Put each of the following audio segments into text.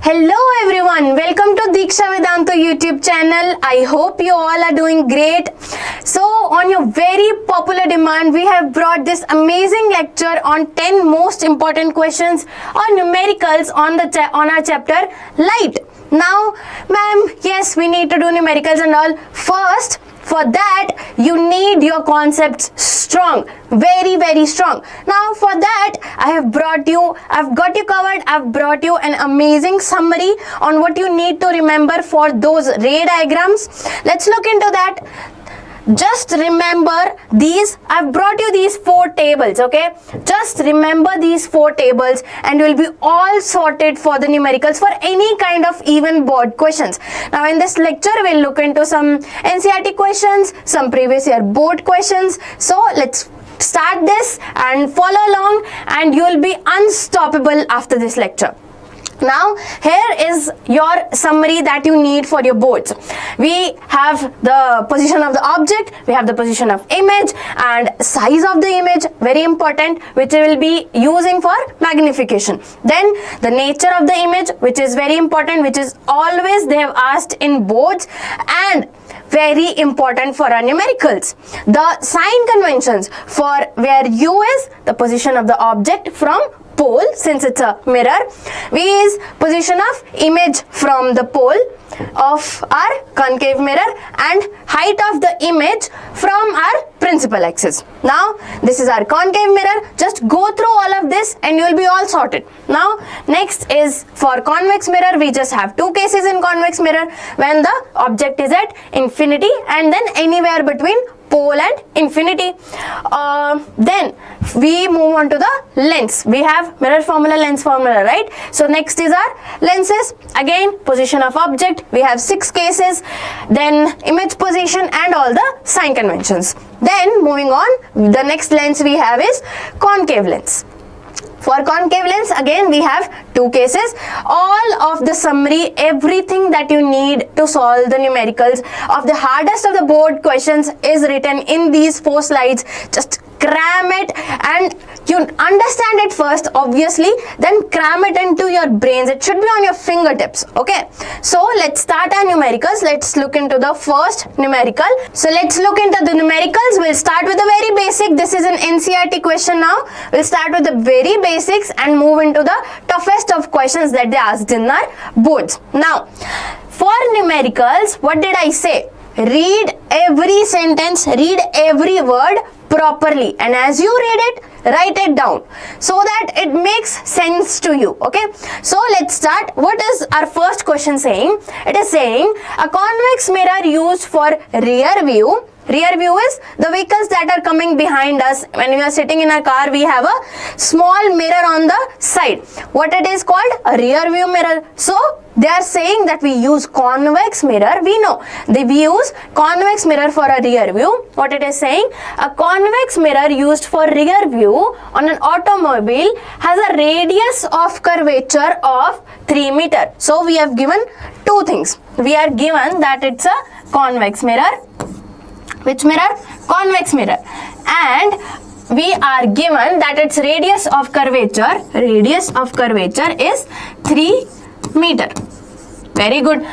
Hello everyone, welcome to Diksha Vedantu YouTube channel. I hope you all are doing great. So on your very popular demand, we have brought this amazing lecture on 10 most important questions on numericals on our chapter Light. Now, ma'am, yes, we need to do numericals and all. First, for that, you need your concepts strong, very strong. Now, for that, I've got you covered. I've brought you an amazing summary on what you need to remember for those ray diagrams. Let's look into that. Just remember these. I've brought you these 4 tables, okay? Just remember these 4 tables and you'll be all sorted for the numericals for any kind of even board questions. Now in this lecture, we'll look into some NCERT questions, some previous year board questions. So let's start this and follow along and you'll be unstoppable after this lecture. Now here is your summary that you need for your boards. We have the position of the object, we have the position of image and size of the image, very important, which we will be using for magnification. Then the nature of the image, which is very important, which is always they have asked in boards, and very important for our numericals. The sign conventions for where U is the position of the object from pole, since it's a mirror. V is position of image from the pole of our concave mirror, and height of the image from our principal axis. Now this is our concave mirror. Just go through all of this and you will be all sorted. Now next is for convex mirror. We just have 2 cases in convex mirror, when the object is at infinity and then anywhere between pole and infinity. Then we move on to the lens. We have mirror formula, lens formula, right? So next is our lenses. Again, position of object. We have 6 cases. Then image position and all the sign conventions. Then moving on, the next lens we have is concave lens. For concave lens, again we have 2 cases. All of the summary, everything that you need to solve the numericals of the hardest of the board questions is written in these 4 slides. Just cram it and you understand it first, obviously, then cram it into your brains. It should be on your fingertips, okay? So let's start our numericals. Let's look into the first numerical. So let's look into the numericals. We'll start with the very basic. This is an NCERT question now. We'll start with the very basics and move into the toughest of questions that they asked in our boards. Now, for numericals, what did I say? Read every sentence, read every word properly, and as you read it, write it down so that it makes sense to you, okay? So let's start. What is our first question saying? It is saying a convex mirror used for rear view. Rear view is the vehicles that are coming behind us. When we are sitting in a car, we have a small mirror on the side. What it is called? A rear view mirror. So they are saying that we use convex mirror. We know we use convex mirror for a rear view. What it is saying? A convex mirror used for rear view on an automobile has a radius of curvature of 3 meters. So we have given 2 things. We are given that it's a convex mirror. Which mirror? Convex mirror. And we are given that its radius of curvature is 3 meters. Very good.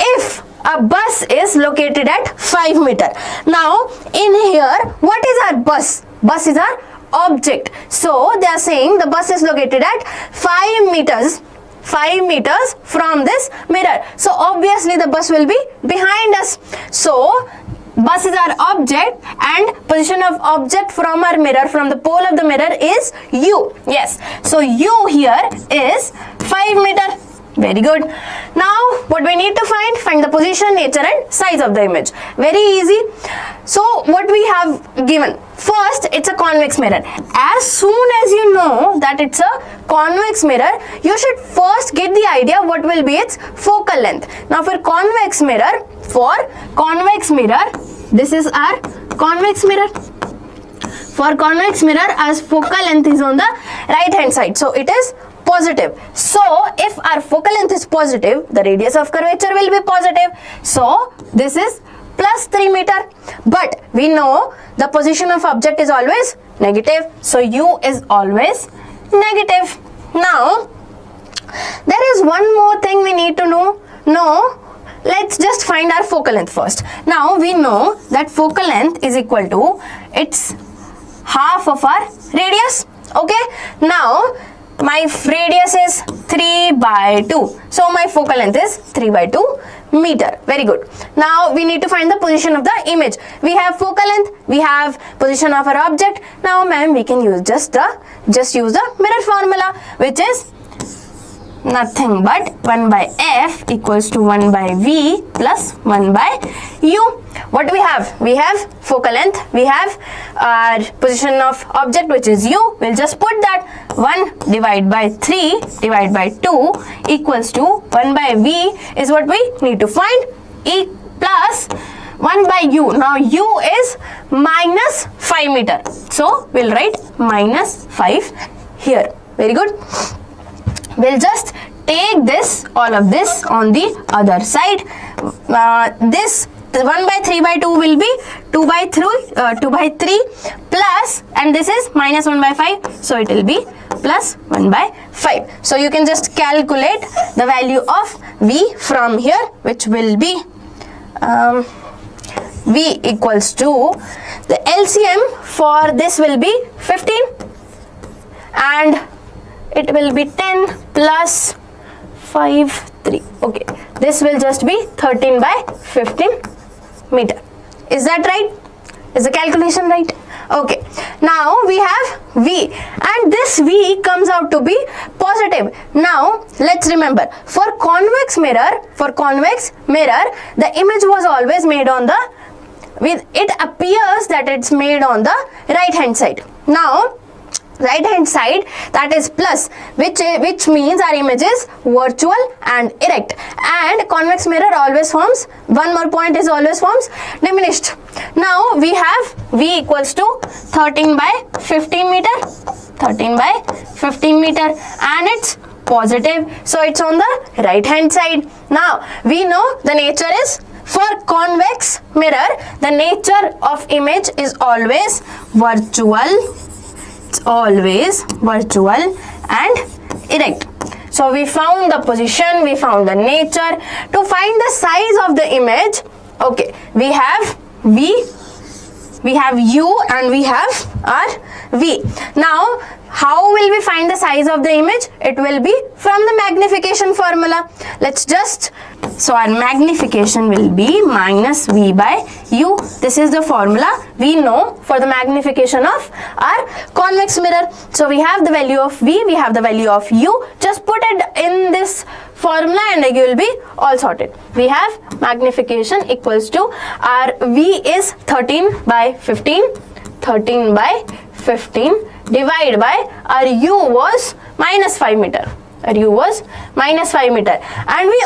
If a bus is located at 5 meters. Now, in here, what is our bus? Bus is our object. So, they are saying the bus is located at 5 meters. 5 meters from this mirror. So, obviously, the bus will be behind us. So, bus is our object and position of object from our mirror, from the pole of the mirror is U. Yes. So, U here is 5 meters. Very good. Now, what we need to find the position, nature and size of the image. Very easy. So, what we have given? First, it's a convex mirror. As soon as you know that it's a convex mirror, you should first get the idea what will be its focal length. Now, for convex mirror, this is our convex mirror. For convex mirror, as focal length is on the right hand side. So, it is positive. So, if our focal length is positive, the radius of curvature will be positive. So, this is plus 3 meters. But we know the position of object is always negative. So, U is always negative. Now, there is one more thing we need to know. No, let's just find our focal length first. Now we know that focal length is equal to, it's half of our radius. Okay, now my radius is 3 by 2. So my focal length is 3 by 2 meter. Very good. Now we need to find the position of the image. We have focal length, we have position of our object. Now ma'am, we can use just use the mirror formula, which is nothing but 1 by f equals to 1 by v plus 1 by u. What we have? We have focal length, we have our position of object, which is u. We'll just put that 1 divided by 3 divided by 2 equals to 1 by v is what we need to find, e plus 1 by u. Now u is minus 5 meter. So we'll write minus 5 here. Very good. We'll just take this, all of this on the other side. This 1 by 3 by 2 will be 2 by 3 plus, and this is minus 1 by 5, so it will be plus 1 by 5. So you can just calculate the value of v from here, which will be v equals to, the LCM for this will be 15 and it will be 10 plus 5, 3. Okay, this will just be 13 by 15 meter. Is that right? Is the calculation right? Okay, now we have v, and this v comes out to be positive. Now let's remember, for convex mirror, the image was always made on the, it appears that it's made on the right hand side. Now right hand side, that is plus, which means our image is virtual and erect, and convex mirror always forms, one more point is always forms diminished. Now we have v equals to 13 by 15 meter, and it's positive, so it's on the right hand side. Now we know the nature is, for convex mirror, the nature of image is always virtual. It's always virtual and erect. So we found the position, we found the nature. To find the size of the image, okay, we have v, we have u, and we have our v. Now how will we find the size of the image? It will be from the magnification formula. Let's just, so our magnification will be minus v by u. This is the formula we know for the magnification of our convex mirror. So we have the value of v, we have the value of u. Just put it in this formula and you will be all sorted. We have magnification equals to, our v is 13 by 15, divided by our u was minus 5 meter. And we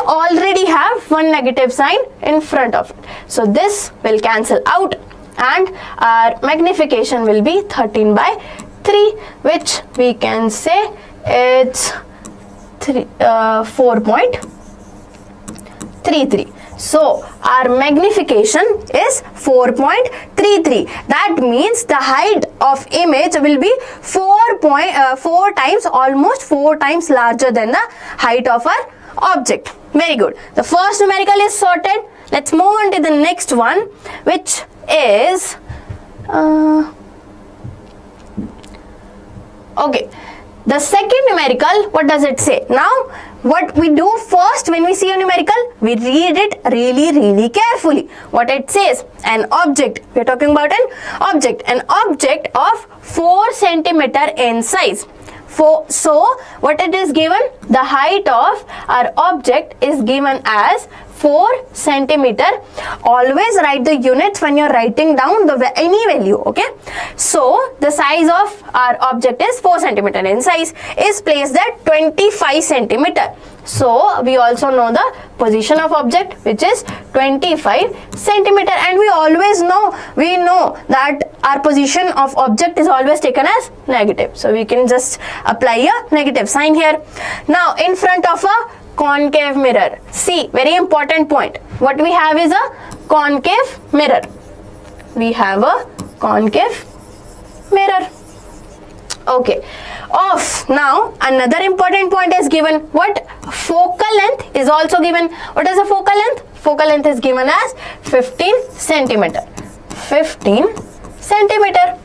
already have one negative sign in front of it. So this will cancel out and our magnification will be 13 by 3, which we can say it's 4.33. So our magnification is 4.33. That means the height of image will be 4 times, almost 4 times larger than the height of our object. Very good. The first numerical is sorted. Let's move on to the next one, which is okay. The second numerical, what does it say? Now, what we do first when we see a numerical, we read it really carefully. What it says, an object, we are talking about an object of 4 centimeter in size. So, what it is given, the height of our object is given as 4 centimeter. Always write the units when you are writing down any value, okay? So the size of our object is 4 centimeter in size, is placed at 25 centimeter. So we also know the position of object, which is 25 centimeter, and we know that our position of object is always taken as negative. So we can just apply a negative sign here. Now in front of a concave mirror, see, very important point, what we have is a concave mirror. We have a concave mirror. Okay. Off. Now another important point is given. What? Focal length is also given. What is the focal length? Focal length is given as 15 centimeter. 15 centimeter.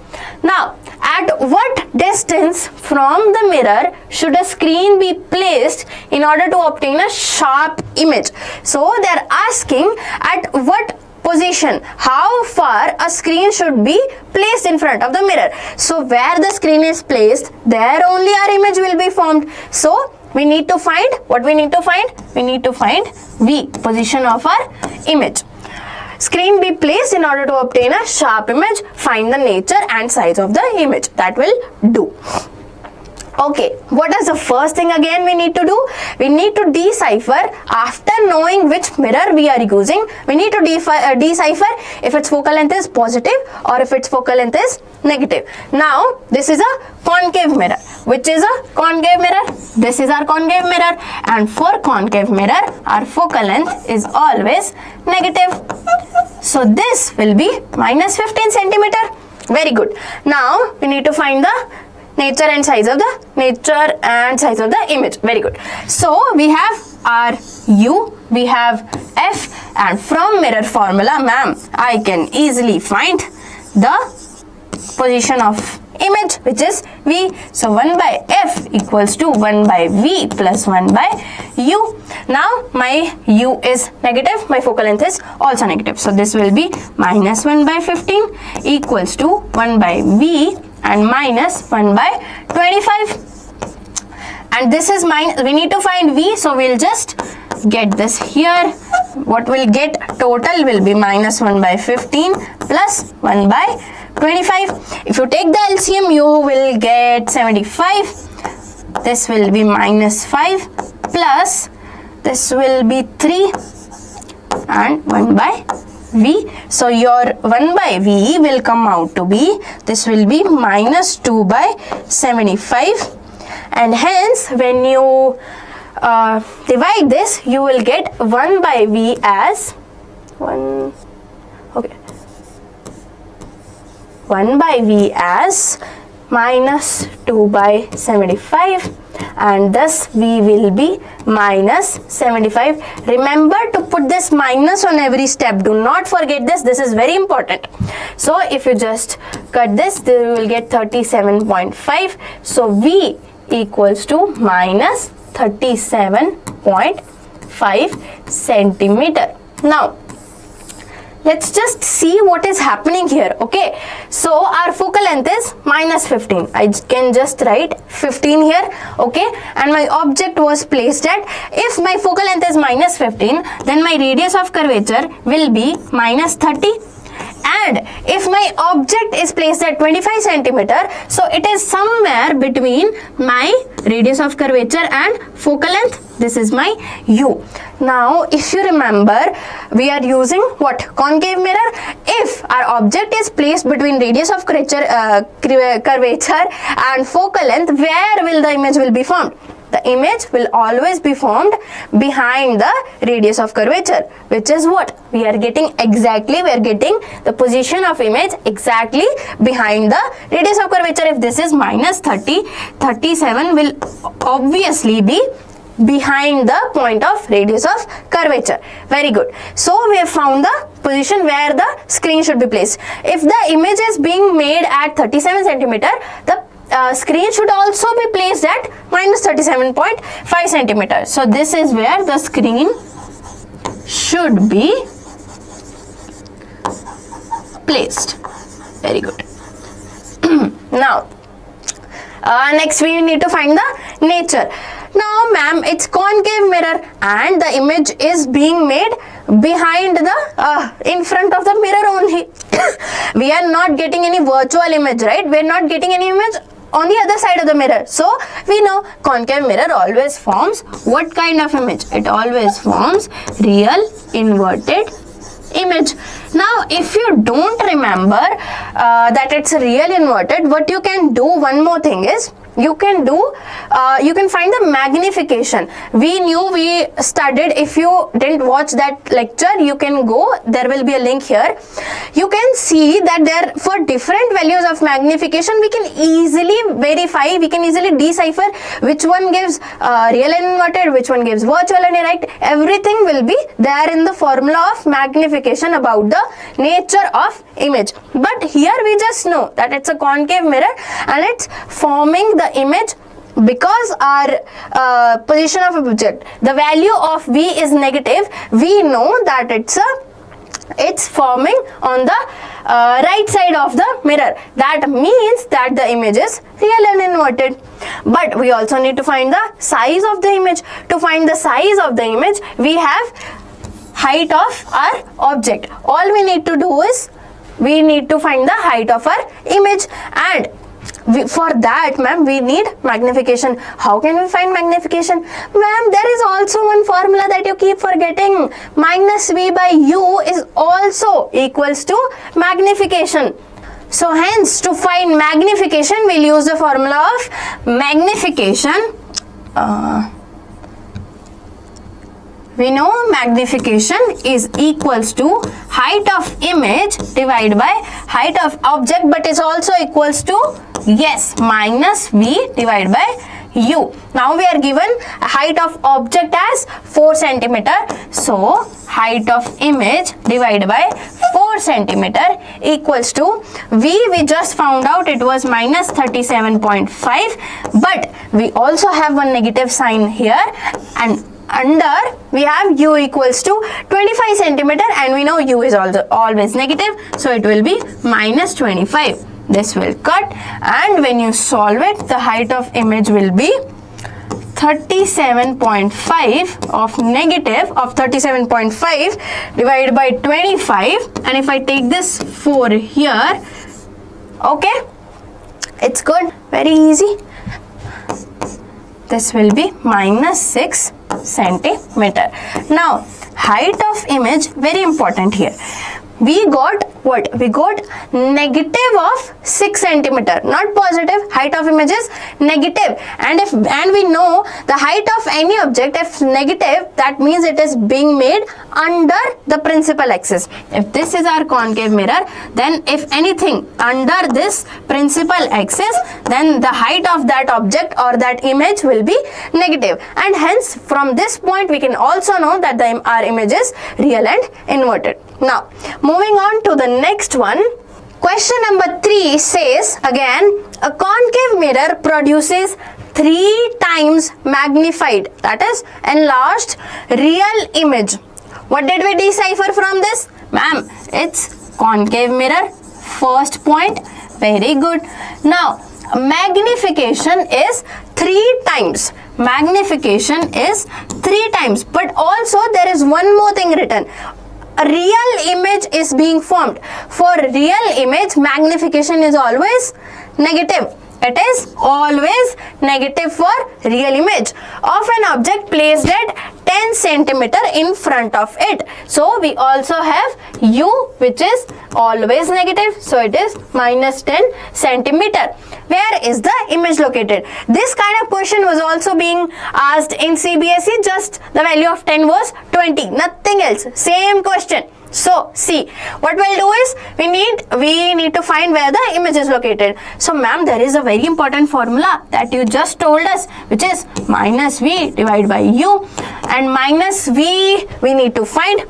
Now, at what distance from the mirror should a screen be placed in order to obtain a sharp image? So they are asking at what position, how far a screen should be placed in front of the mirror. So where the screen is placed, there only our image will be formed. So we need to find, what we need to find? We need to find V, position of our image. Screen be placed in order to obtain a sharp image. Find the nature and size of the image. That will do. Okay, what is the first thing again we need to do? We need to decipher, after knowing which mirror we are using, we need to decipher if its focal length is positive or if its focal length is negative. Now, this is a concave mirror. Which is a concave mirror? This is our concave mirror, and for concave mirror, our focal length is always negative. So this will be minus 15 centimeter. Very good. Now, we need to find the nature and size of the image. Very good. So we have our U, we have F, and from mirror formula, ma'am, I can easily find the position of image, which is V. So 1 by F equals to 1 by V plus 1 by U. Now my U is negative, my focal length is also negative. So this will be minus 1 by 15 equals to 1 by V and minus 1 by 25. And this is we need to find V, so we'll just get this here. What we'll get total will be minus 1 by 15 plus 1 by 25. If you take the LCM, you will get 75. This will be minus 5 plus this will be 3 and 1 by V. So your 1 by V will come out to be, this will be minus 2 by 75, and hence when you divide this, you will get 1 by V as 1 by V as minus 2 by 75, and thus V will be minus 75. Remember to put this minus on every step. Do not forget this. This is very important. So if you just cut this, you will get 37.5. So V equals to minus 37.5 centimeter. Now, let's just see what is happening here. Okay, so our focal length is minus 15. I can just write 15 here. Okay, and my object was placed at, if my focal length is minus 15, then my radius of curvature will be minus 30. And if my object is placed at 25 centimeter, so it is somewhere between my radius of curvature and focal length. This is my U. Now, if you remember, we are using what? Concave mirror. If our object is placed between radius of curvature and focal length, where will the image will be formed? The image will always be formed behind the radius of curvature, which is what? We are getting exactly, we are getting the position of image exactly behind the radius of curvature. If this is minus 30, 37 will obviously be behind the point of radius of curvature. Very good. So we have found the position where the screen should be placed. If the image is being made at 37 centimeter, the screen should also be placed at minus 37.5 centimeters. So this is where the screen should be placed. Very good. Now, next we need to find the nature. Now, ma'am, it's concave mirror and the image is being made behind the in front of the mirror only. We are not getting any virtual image, right? We are not getting any image on the other side of the mirror. So we know concave mirror always forms what kind of image? It always forms real inverted image. Now, if you don't remember that it's real inverted, what you can do, one more thing is, you can do, you can find the magnification. We studied. If you didn't watch that lecture, you can go, there will be a link here. You can see that there, for different values of magnification, we can easily verify, we can easily decipher which one gives real and inverted, which one gives virtual and direct. Everything will be there in the formula of magnification about the nature of image. But here we just know that it's a concave mirror and it's forming the image. Because our position of object, the value of V is negative, we know that it's forming on the right side of the mirror. That means that the image is real and inverted. But we also need to find the size of the image. To find the size of the image, we have height of our object. All we need to do is we need to find the height of our image, and for that, ma'am, we need magnification. How can we find magnification? Ma'am, there is also one formula that you keep forgetting. Minus V by U is also equals to magnification. So hence, to find magnification, we'll use the formula of magnification. We know magnification is equals to height of image divided by height of object, but it's also equals to, yes, minus V divided by U. Now we are given a height of object as 4 centimeter. So height of image divided by 4 centimeter equals to V. We just found out it was minus 37.5, but we also have one negative sign here, and under we have U equals to 25 centimeter, and we know U is also always negative, so it will be minus 25. This will cut, and when you solve it, the height of image will be 37.5 of negative of 37.5 divided by 25, and if I take this 4 here, okay, it's good, very easy. This will be minus 6 centimeter. Now, height of image, very important here. We got what? We got negative of 6 centimeter, not positive. Height of image is negative, and we know the height of any object, if negative, that means it is being made under the principal axis. If this is our concave mirror, then if anything under this principal axis, then the height of that object or that image will be negative, and hence from this point we can also know that our image is real and inverted. Now, moving on to the next one. Question number 3 says, again, a concave mirror produces 3 times magnified, that is enlarged, real image. What did we decipher from this? Ma'am, it's concave mirror, first point, very good. Now, magnification is 3 times. Magnification is 3 times, but also there is one more thing written. A real image is being formed. For real image, magnification is always negative. It is always negative for real image of an object placed at 10 centimeter in front of it. So we also have U, which is always negative. So it is minus 10 centimeter. Where is the image located? This kind of question was also being asked in CBSE. Just the value of 10 was 20. Nothing else. Same question. So see, what we'll do is we need to find where the image is located. So ma'am, there is a very important formula that you just told us, which is minus V divided by U, and minus V we need to find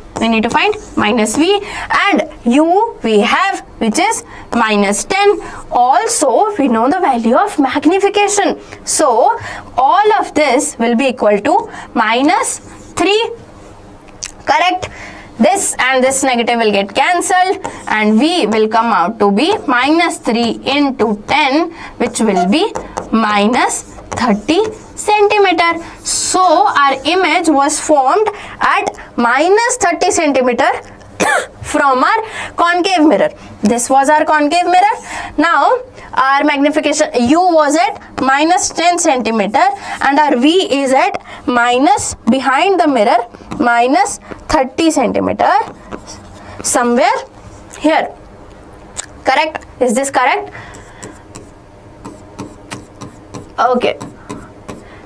minus V, and U we have, which is minus 10. Also we know the value of magnification, so all of this will be equal to minus 3. Correct? This and this negative will get cancelled, and V will come out to be minus 3 into 10, which will be minus 30 centimeter. So our image was formed at minus 30 centimeter from our concave mirror. This was our concave mirror. Now our magnification, U was at minus 10 centimeter, and our V is at minus, behind the mirror, minus 30 centimeter, somewhere here. Correct? Is this correct? Okay.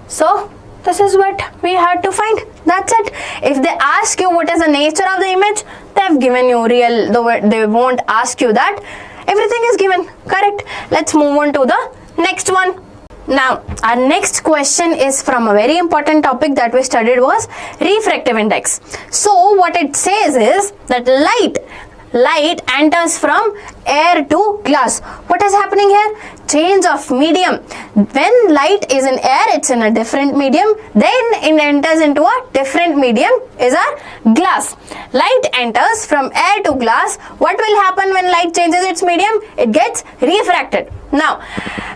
So this is what we had to find. That's it. If they ask you what is the nature of the image, they have given you real, they won't ask you that. Everything is given, correct? Let's move on to the next one. Now, our next question is from a very important topic that we studied was refractive index. So what it says is that light enters from air to glass. What is happening here? Change of medium. When light is in air, it's in a different medium. Then it enters into a different medium, is our glass. Light enters from air to glass. What will happen when light changes its medium? It gets refracted. Now,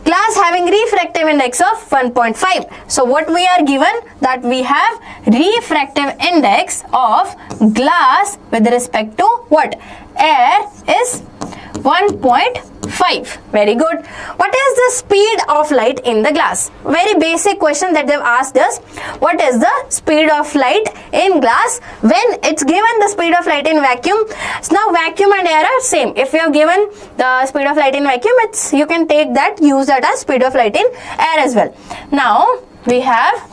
glass having refractive index of 1.5. So what we are given, that we have refractive index of glass with respect to what? Air is 1.5. Very good. What is the speed of light in the glass? Very basic question that they've asked us. What is the speed of light in glass when it's given the speed of light in vacuum? So now vacuum and air are same. If you have given the speed of light in vacuum, you can take that, use that as speed of light in air as well. Now we have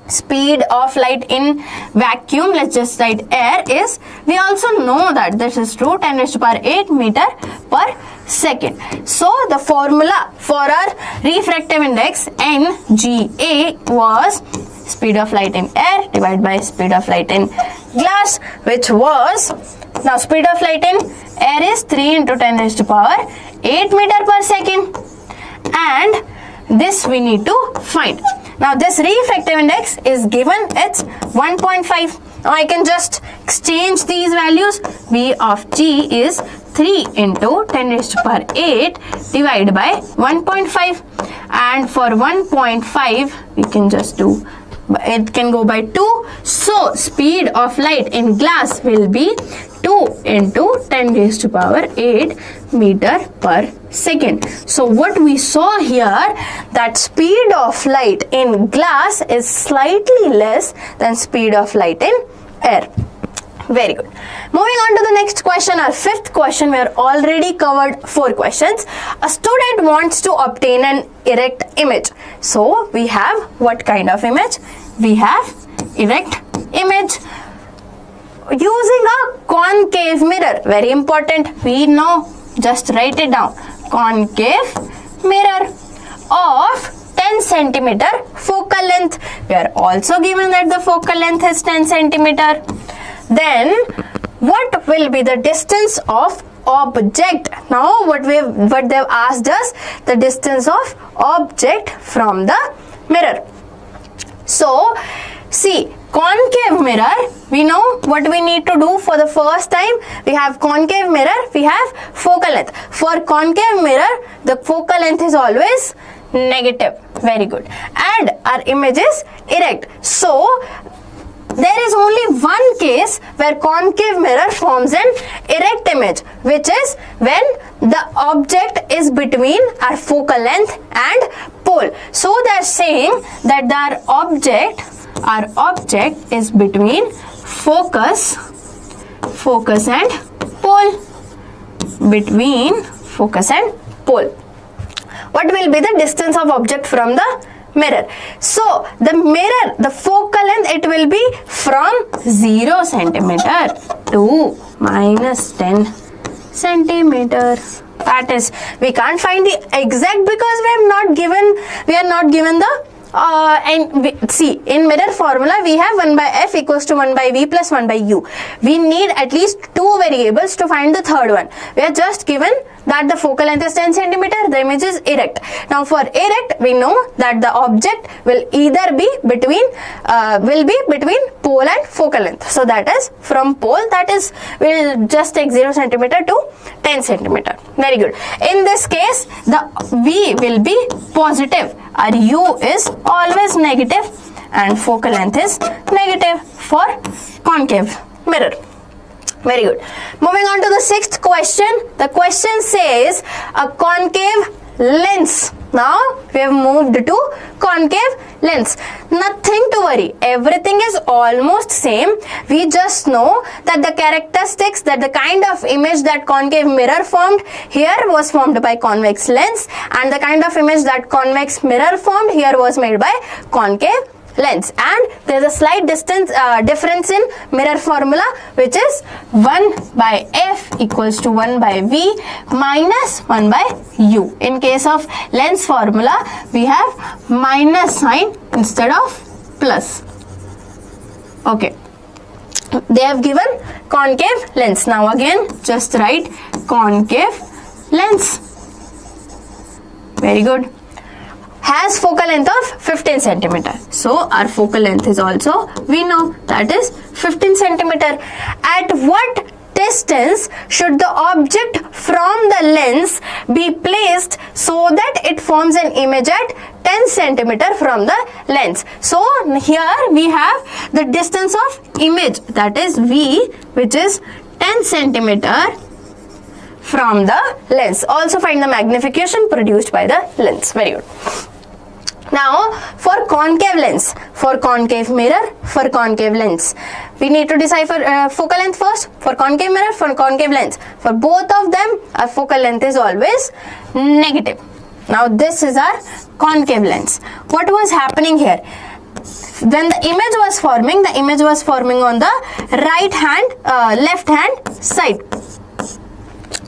speed of light in vacuum, let's just write air is, we also know that this is true, 10 raised to power 8 meter per second. So the formula for our refractive index NGA was speed of light in air divided by speed of light in glass, which was, now speed of light in air is 3 into 10 raised to power 8 meter per second, and this we need to find. Now this refractive index is given, it's 1.5. Now I can just exchange these values. V of G is 3 into 10 raised to power 8 divided by 1.5. And for 1.5, we can just do, it can go by 2. So speed of light in glass will be 2 into 10 raised to power 8 meter per second. So what we saw here, that speed of light in glass is slightly less than speed of light in air. Very good. Moving on to the next question, our fifth question. We are already covered 4 questions. A student wants to obtain an erect image. So we have what kind of image? We have erect image using a concave mirror. Very important. We know, just write it down. Concave mirror of 10 centimeter focal length. We are also given that the focal length is 10 centimeter. Then what will be the distance of object? Now what they've asked us, the distance of object from the mirror. So see, concave mirror, we know what we need to do for the first time. We have concave mirror, we have focal length. For concave mirror, the focal length is always negative. Very good. And our image is erect. So there is only one case where concave mirror forms an erect image, which is when the object is between our focal length and pole. So they are saying that our object is between focus and pole. Between focus and pole. What will be the distance of object from the mirror? So the mirror, the focal length, it will be from 0 centimeter to minus 10 centimeter. That is, we can't find the exact because we are not given the see, in mirror formula we have 1 by f equals to 1 by v plus 1 by u. We need at least 2 variables to find the third one. We are just given that the focal length is 10 centimeter, the image is erect. Now for erect, we know that the object will either be between pole and focal length. So that is from pole, that is, we'll just take 0 centimeter to 10 centimeter. Very good. In this case, the v will be positive. Our u is always negative and focal length is negative for concave mirror. Very good. Moving on to the 6th question. The question says a concave lens Now we have moved to concave lens. Nothing to worry. Everything is almost same. We just know that the characteristics, that the kind of image that concave mirror formed here was formed by convex lens, and the kind of image that convex mirror formed here was made by concave lens. And there is a slight difference in mirror formula, which is 1 by f equals to 1 by v minus 1 by u. In case of lens formula, we have minus sign instead of plus. Okay, they have given concave lens. Now again just write concave lens. Very good. Has focal length of 15 centimeter. So our focal length is also, we know, that is 15 centimeter. At what distance should the object from the lens be placed so that it forms an image at 10 centimeter from the lens? So here we have the distance of image, that is v, which is 10 centimeter from the lens. Also find the magnification produced by the lens. Very good. Now for concave lens, for concave mirror, for concave lens, we need to decipher focal length first. For concave mirror, for concave lens, for both of them our focal length is always negative. Now this is our concave lens. What was happening here? When the image was forming, on the right hand, left hand side.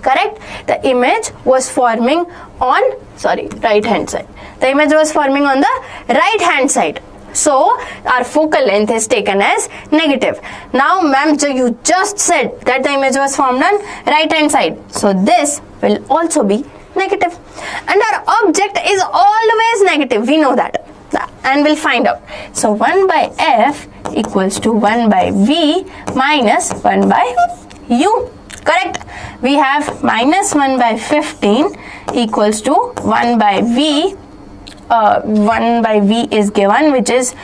Correct? The image was forming on, right hand side. The image was forming on the right hand side. So our focal length is taken as negative. Now ma'am, you just said that the image was formed on right hand side. So this will also be negative. And our object is always negative. We know that. And we'll find out. So 1 by f equals to 1 by v minus 1 by u. Correct? We have minus 1 by 15 equals to 1 by v. 1 by v is given, which is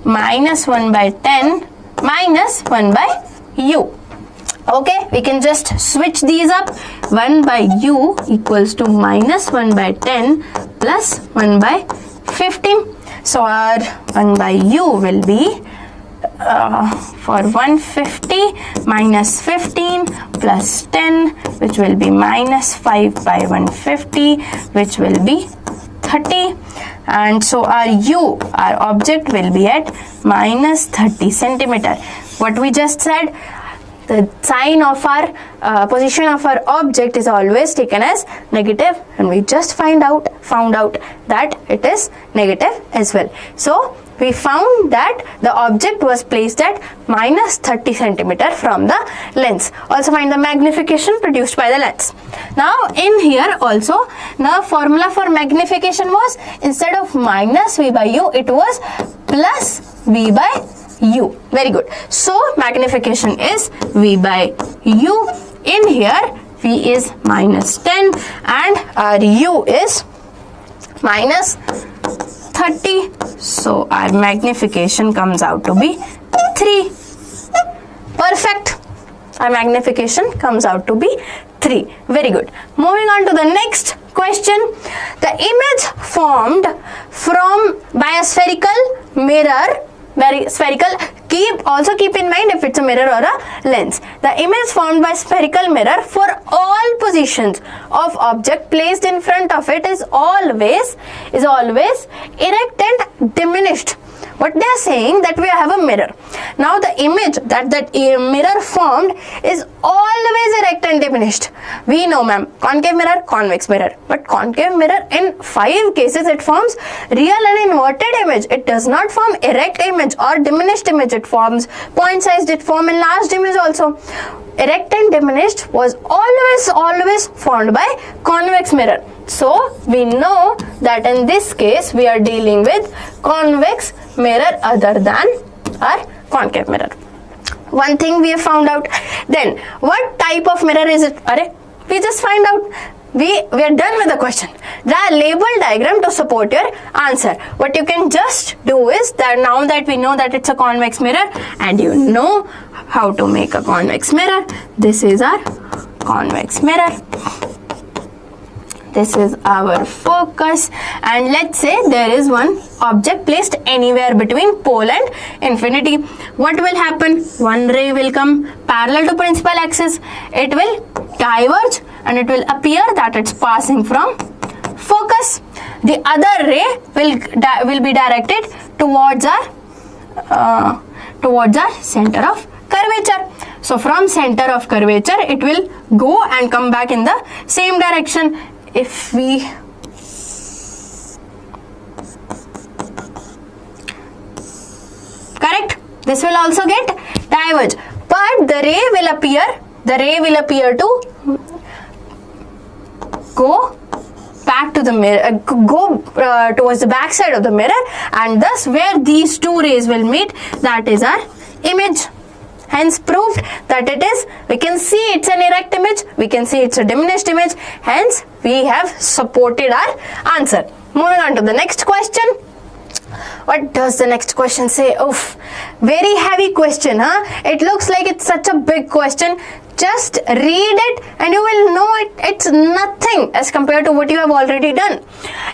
minus 1 by 10 minus 1 by u. Okay, we can just switch these up. 1 by u equals to minus 1 by 10 plus 1 by 15. So our 1 by u will be for 150 minus 15 plus 10, which will be minus 5 by 150, which will be 30. And so our u, our object, will be at minus 30 centimeter. What we just said, the sign of our position of our object is always taken as negative, and we just found out that it is negative as well. So we found that the object was placed at minus 30 centimeter from the lens. Also find the magnification produced by the lens. Now in here also, the formula for magnification was, instead of minus v by u, it was plus v by u. Very good. So magnification is v by u. In here v is minus 10 and our u is minus 30. So our magnification comes out to be 3. Perfect. Our magnification comes out to be 3. Very good. Moving on to the next question. The image formed by a spherical mirror, also keep in mind if it's a mirror or a lens. The image formed by spherical mirror for all positions of object placed in front of it is always erect and diminished. What they are saying, that we have a mirror. Now the image that mirror formed is always erect and diminished. We know, ma'am, concave mirror, convex mirror. But concave mirror, in 5 cases it forms real and inverted image. It does not form erect image or diminished image. It forms point sized, it forms enlarged image also. Erect and diminished was always formed by convex mirror. So we know that in this case we are dealing with convex mirror other than our concave mirror. One thing we have found out. Then what type of mirror is it? We just find out. We are done with the question. Draw a label diagram to support your answer. What you can just do is that now that we know that it's a convex mirror and you know how to make a convex mirror, this is our convex mirror. This is our focus, and let's say there is one object placed anywhere between pole and infinity. What will happen? One ray will come parallel to principal axis. It will diverge and it will appear that it's passing from focus. The other ray will be directed towards our center of curvature. So from center of curvature it will go and come back in the same direction. If we correct, this will also get diverge, but the ray will appear to go back to the mirror, towards the back side of the mirror, and thus where these two rays will meet, that is our image. Hence proved that it is, we can see it's an erect image, we can see it's a diminished image, hence we have supported our answer. Moving on to the next question. What does the next question say? Oof, very heavy question, huh? It looks like it's such a big question. Just read it and you will know it's nothing as compared to what you have already done.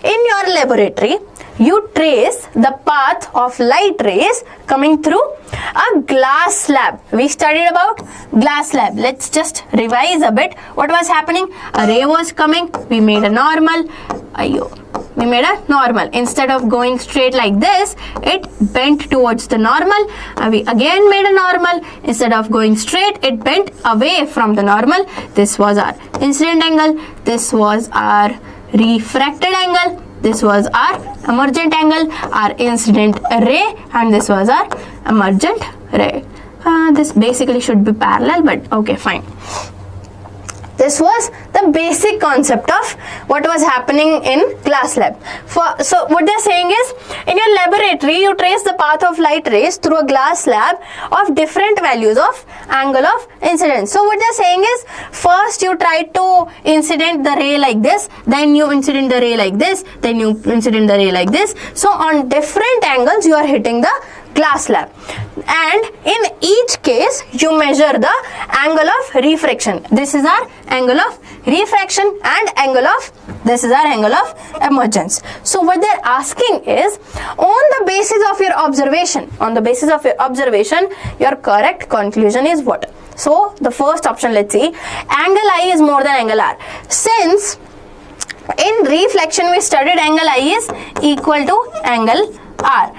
In your laboratory, you trace the path of light rays coming through a glass slab. We studied about glass slab. Let's just revise a bit. What was happening? A ray was coming. We made a normal. We made a normal. Instead of going straight like this, it bent towards the normal. We again made a normal. Instead of going straight, it bent away from the normal. This was our incident angle. This was our refracted angle. This was our emergent angle, our incident ray, and this was our emergent ray. This basically should be parallel, but okay, fine. This was the basic concept of what was happening in glass lab. So what they're saying is, in your laboratory, you trace the path of light rays through a glass slab of different values of angle of incidence. So what they're saying is, first you try to incident the ray like this, then you incident the ray like this, then you incident the ray like this. So on different angles, you are hitting the glass slab, and in each case you measure the angle of refraction. This is our angle of refraction, and this is our angle of emergence. So what they're asking is, on the basis of your observation, your correct conclusion is what? So the first option, let's see, angle I is more than angle R. Since in reflection we studied angle I is equal to angle R.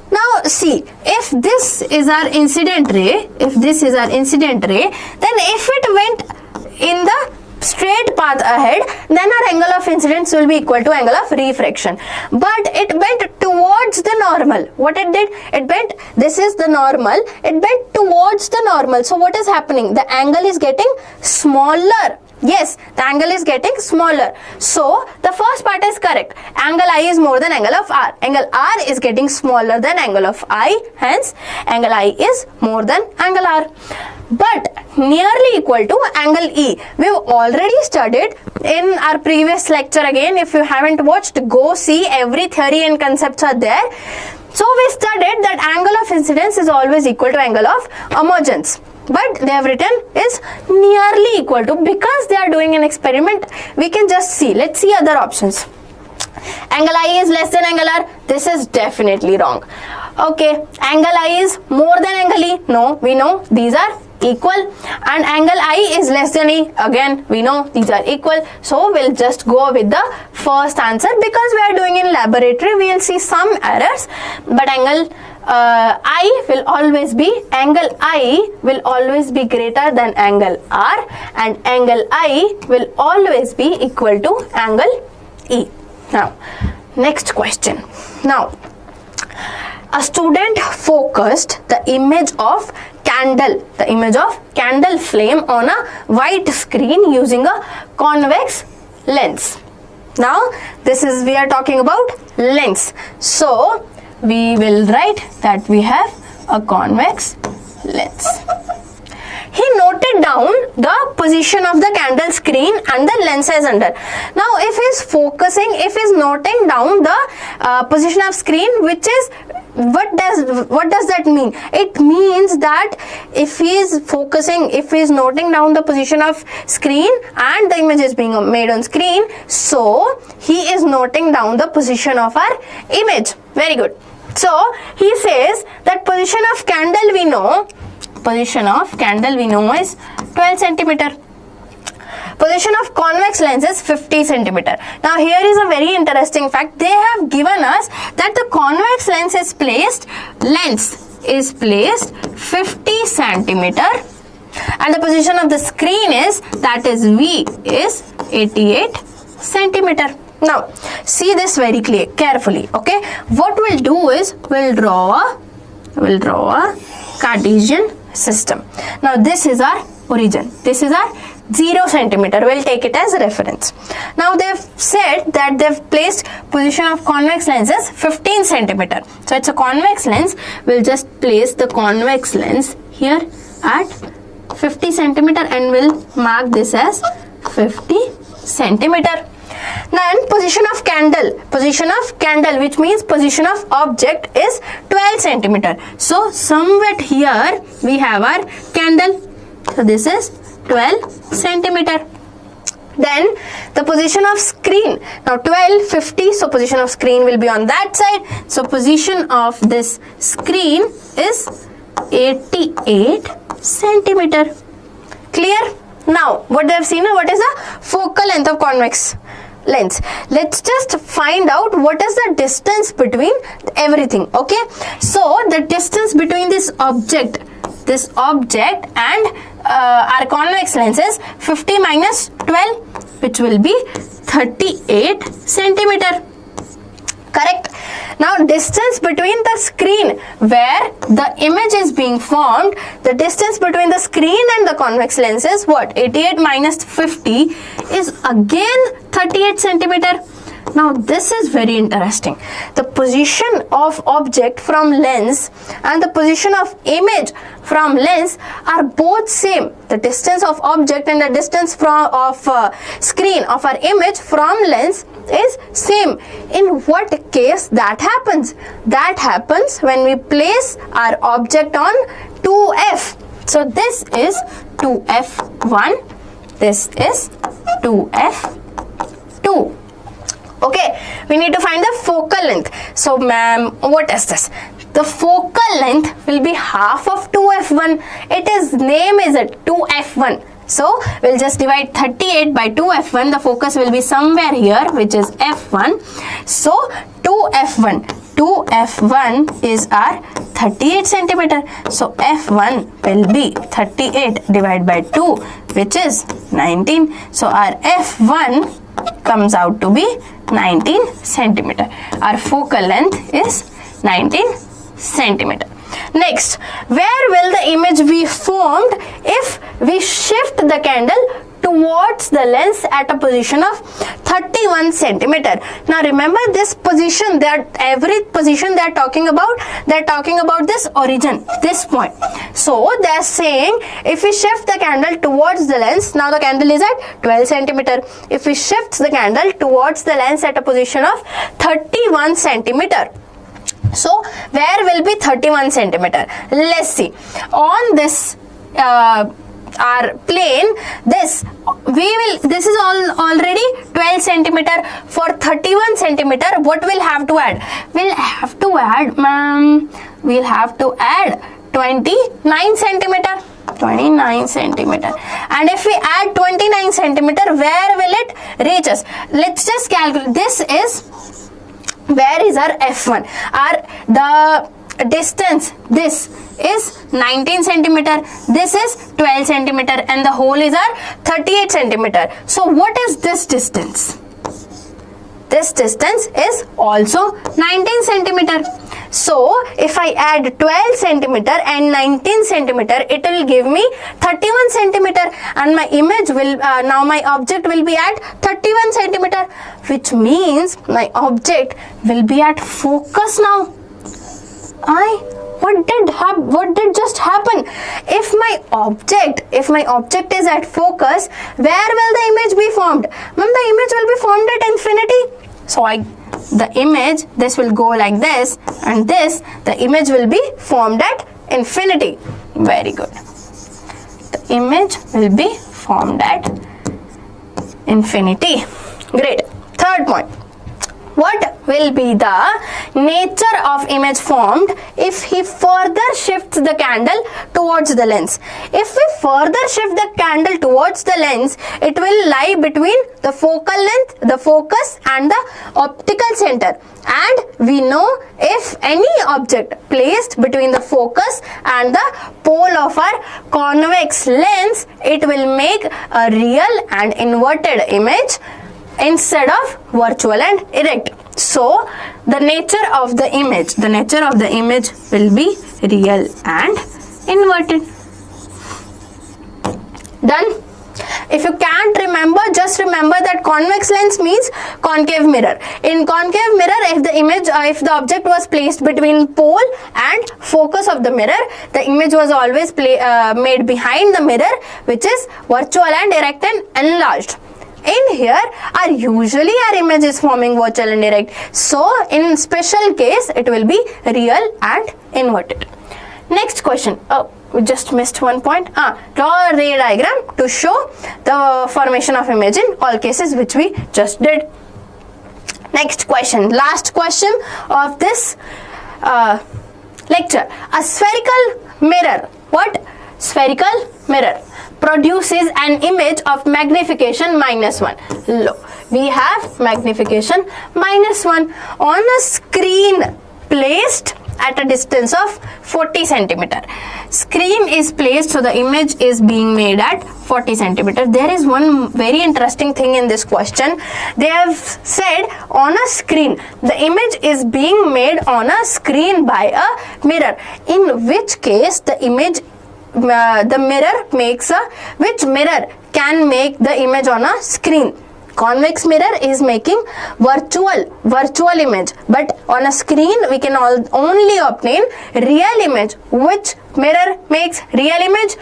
Now see, if this is our incident ray, then if it went in the straight path ahead, then our angle of incidence will be equal to angle of refraction. But it bent towards the normal. What it did? It bent, this is the normal, it bent towards the normal. So what is happening? The angle is getting smaller. Yes, the angle is getting smaller. So the first part is correct. Angle I is more than angle of R. Angle R is getting smaller than angle of I. Hence, angle I is more than angle R. But nearly equal to angle E. We've already studied in our previous lecture. Again, if you haven't watched, go see. Every theory and concepts are there. So we studied that angle of incidence is always equal to angle of emergence. But they have written is nearly equal to, because they are doing an experiment, we can just see. Let's see other options. Angle I is less than angle R. This is definitely wrong. Okay, angle I is more than angle E. No, we know these are equal. And angle I is less than E. Again, we know these are equal. So we'll just go with the first answer. Because we are doing in laboratory, we will see some errors. But angle I will always be greater than angle R, and angle I will always be equal to angle E. Now, next question. Now, a student focused the image of candle flame on a white screen using a convex lens. Now, we are talking about lens. So, we will write that we have a convex lens. He noted down the position of the candle screen and the lenses under. Now, if he's noting down the position of screen which is what does that mean? It means that if he is focusing, if he is noting down the position of screen and the image is being made on screen, so he is noting down the position of our image. Very good. So he says that position of candle we know is 12 centimeter. Position of convex lens is 50 centimeter. Now here is a very interesting fact. They have given us that the convex lens is placed 50 centimeter and the position of the screen is, that is V, is 88 centimeter. Now see this very carefully. Okay, what we'll do is we'll draw a Cartesian system. Now this is our origin, this is our 0 centimeter. We'll take it as a reference. Now they've said that they've placed position of convex lens as 15 centimeter. So it's a convex lens. We'll just place the convex lens here at 50 centimeter and we'll mark this as 50 centimeter. Then position of candle, which means position of object, is 12 centimeter. So somewhere here we have our candle. So this is 12 centimeter. Then the position of screen. Now 12, 50. So position of screen will be on that side. So position of this screen is 88 centimeter. Clear? Now what they have seen, what is the focal length of convex lens? Let's just find out what is the distance between everything. Okay, so the distance between this object and our convex lens is 50 minus 12, which will be 38 centimeter. Correct. Now distance between the screen where the image is being formed, the distance between the screen and the convex lens is what? 88 minus 50 is again 38 centimeter. Now this is very interesting. The position of object from lens and the position of image from lens are both same. The distance of object and the distance of screen of our image from lens is same. In what case that happens? That happens when we place our object on 2F. So this is 2F1, this is 2F2. Okay, we need to find the focal length. So ma'am, what is this? The focal length will be half of 2F1. Its name is 2F1. So we'll just divide 38 by 2F1. The focus will be somewhere here, which is F1. So 2F1 is our 38 centimeter. So F1 will be 38 divided by 2, which is 19. So our F1 comes out to be 19 centimeter. Our focal length is 19 centimeter. Next, where will the image be formed if we shift the candle towards the lens at a position of 31 centimeter? Now remember this position, that every position they are talking about this origin, this point. So they are saying if we shift the candle towards the lens, now the candle is at 12 centimeter. If we shift the candle towards the lens at a position of 31 centimeter, so where will be 31 centimeter? Let's see. On this our plane, this is already 12 centimeter. For 31 centimeter, what we'll have to add? We'll have to add 29 centimeter. 29 centimeter. And if we add 29 centimeter, where will it reach us? Let's just calculate. This is, where is our F1? The distance, this is 19 centimeter, this is 12 centimeter, and the whole is our 38 centimeter. So what is this distance? This distance is also 19 centimeter. So if I add 12 centimeter and 19 centimeter, it will give me 31 centimeter, and my image will now my object will be at 31 centimeter, which means my object will be at focus now. What did just happen? If my object is at focus, where will the image be formed? When the image will be formed at infinity. So the image, this will go like this, and this, the image will be formed at infinity. Very good. The image will be formed at infinity. Great. Third point. What will be the nature of image formed if he further shifts the candle towards the lens? If we further shift the candle towards the lens, it will lie between the focal length, the focus and the optical center. And we know if any object placed between the focus and the pole of our convex lens, it will make a real and inverted image instead of virtual and erect. So the nature of the image will be real and inverted. Done. If you can't remember, just remember that convex lens means concave mirror. In concave mirror, if the object was placed between pole and focus of the mirror, the image was always made behind the mirror, which is virtual and erect and enlarged. In here, usually our image is forming virtual and erect. So in special case, it will be real and inverted. Next question. Oh, we just missed one point. Draw a ray diagram to show the formation of image in all cases, which we just did. Next question. Last question of this lecture. A spherical mirror. What? Spherical mirror produces an image of magnification -1. Look, we have magnification -1 on a screen placed at a distance of 40 centimeter. Screen is placed, so the image is being made at 40 centimeter. There is one very interesting thing in this question. They have said on a screen, the image is being made on a screen by a mirror, in which case the image which mirror can make the image on a screen? Convex mirror is making virtual image, but on a screen we can only obtain real image. Which mirror makes real image?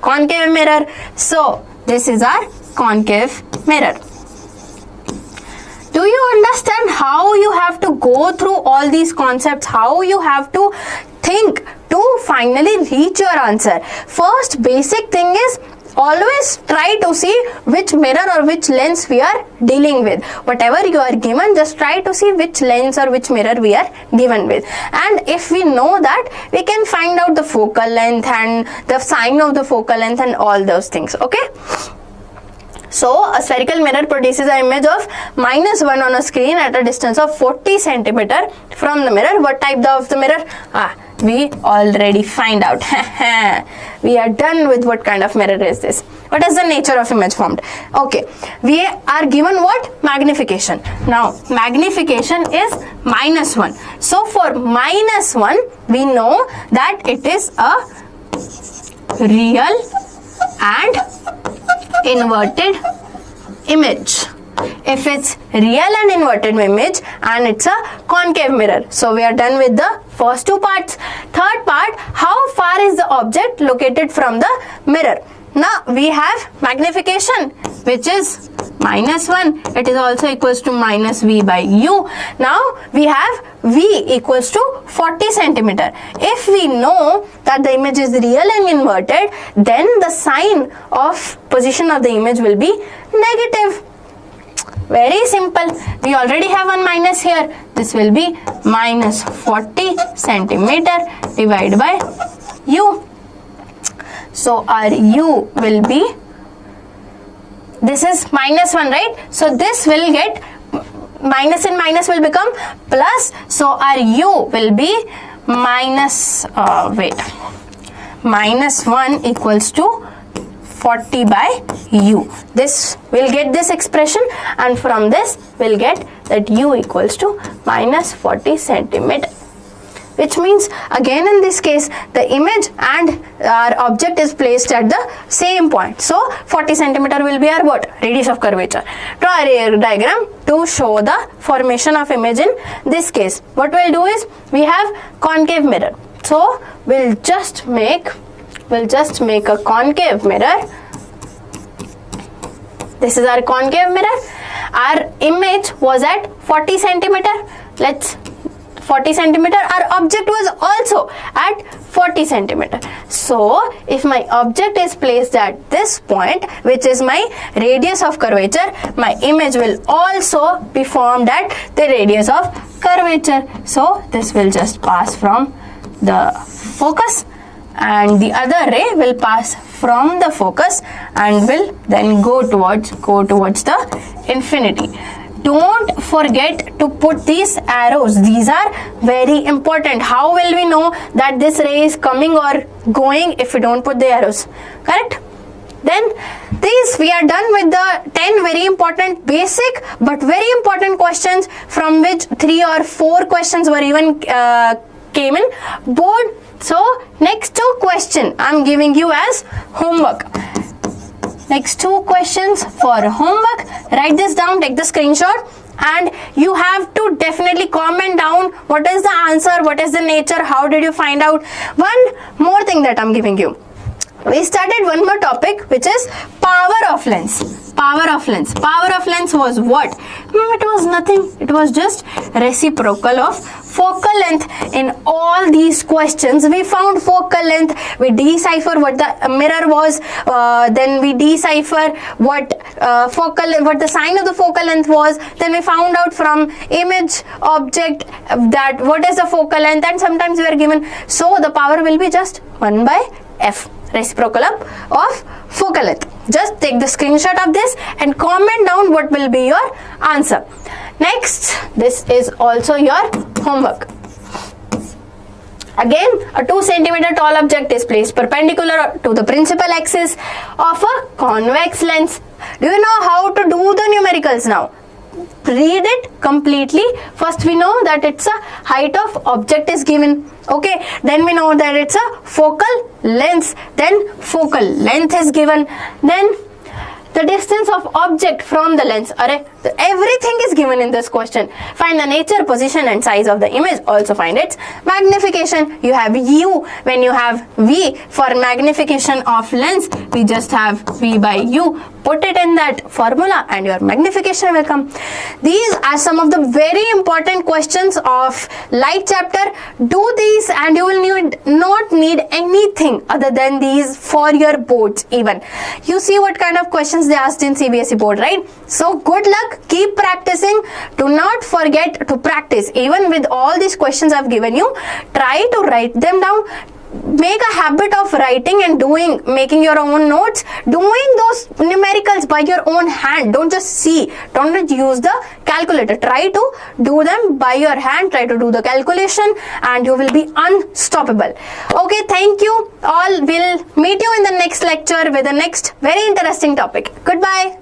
Concave mirror. So this is our concave mirror. Do you understand how you have to go through all these concepts, how you have to think to finally reach your answer? First basic thing is, always try to see which mirror or which lens we are dealing with. Whatever you are given, just try to see which lens or which mirror we are given with. And if we know that, we can find out the focal length and the sign of the focal length and all those things. Okay. So a spherical mirror produces an image of -1 on a screen at a distance of 40 centimeter from the mirror. What type of the mirror? We already find out. We are done with what kind of mirror is this. What is the nature of image formed? Okay, we are given what? Magnification. Now magnification is -1. So for -1, we know that it is a real and inverted image. If it's real and inverted image and it's a concave mirror. So we are done with the first two parts. Third part, how far is the object located from the mirror? Now we have magnification, which is -1. It is also equals to -v by u. Now we have v equals to 40 centimeter. If we know that the image is real and inverted, then the sign of position of the image will be negative. Very simple. We already have one minus here. This will be -40 centimeter divided by u. So our u will be, this is -1, right? So this will get minus and minus will become plus. So our u will be -1 equals to 40 by u. This will get this expression, and from this we'll get that u equals to -40 centimeter. Which means again in this case the image and our object is placed at the same point. So 40 centimeter will be our what? Radius of curvature. Draw a diagram to show the formation of image in this case. What we'll do is, we have concave mirror. So we'll just make a concave mirror. This is our concave mirror, Our image was at 40 centimeter. Let's 40 centimeter. Our object was also at 40 centimeter. So if my object is placed at this point, which is my radius of curvature, my image will also be formed at the radius of curvature. So this will just pass from the focus, and the other ray will pass from the focus and will then go towards the infinity. Don't forget to put these arrows. These are very important. How will we know that this ray is coming or going if we don't put the arrows? Correct? Then we are done with the 10 very important basic but very important questions, from which 3 or 4 questions were even came in board. So next 2 questions I'm giving you as homework. Next 2 questions for homework. Write this down, take the screenshot, and you have to definitely comment down what is the answer, what is the nature, how did you find out. One more thing that I'm giving you. We started one more topic, which is power of lens. Power of lens. Power of lens was what? It was nothing. It was just reciprocal of focal length. In all these questions, we found focal length. We decipher what the mirror was. Then we decipher what what the sign of the focal length was. Then we found out from image object that what is the focal length, and sometimes we are given. So the power will be just 1 by f. Reciprocal of focal length. Just take the screenshot of this and comment down what will be your answer. Next, this is also your homework. Again, a 2 centimeter tall object is placed perpendicular to the principal axis of a convex lens. Do you know how to do the numericals now? Read it completely. First we know that it's a height of object is given. Okay, then we know that it's a focal length. Then focal length is given. Then the distance of object from the lens. Everything is given in this question. Find the nature, position and size of the image. Also find its magnification. You have U when you have V. For magnification of lens, we just have V by U. Put it in that formula and your magnification will come. These are some of the very important questions of light chapter. Do these and you will not need anything other than these for your boards even. You see what kind of questions they asked in CBSE board, right? So good luck. Keep practicing. Do not forget to practice. Even with all these questions I've given you, try to write them down. Make a habit of writing and making your own notes, doing those numericals by your own hand. Don't just see, don't use the calculator. Try to do them by your hand, try to do the calculation, and you will be unstoppable. Okay, thank you all. We'll meet you in the next lecture with the next very interesting topic. Goodbye.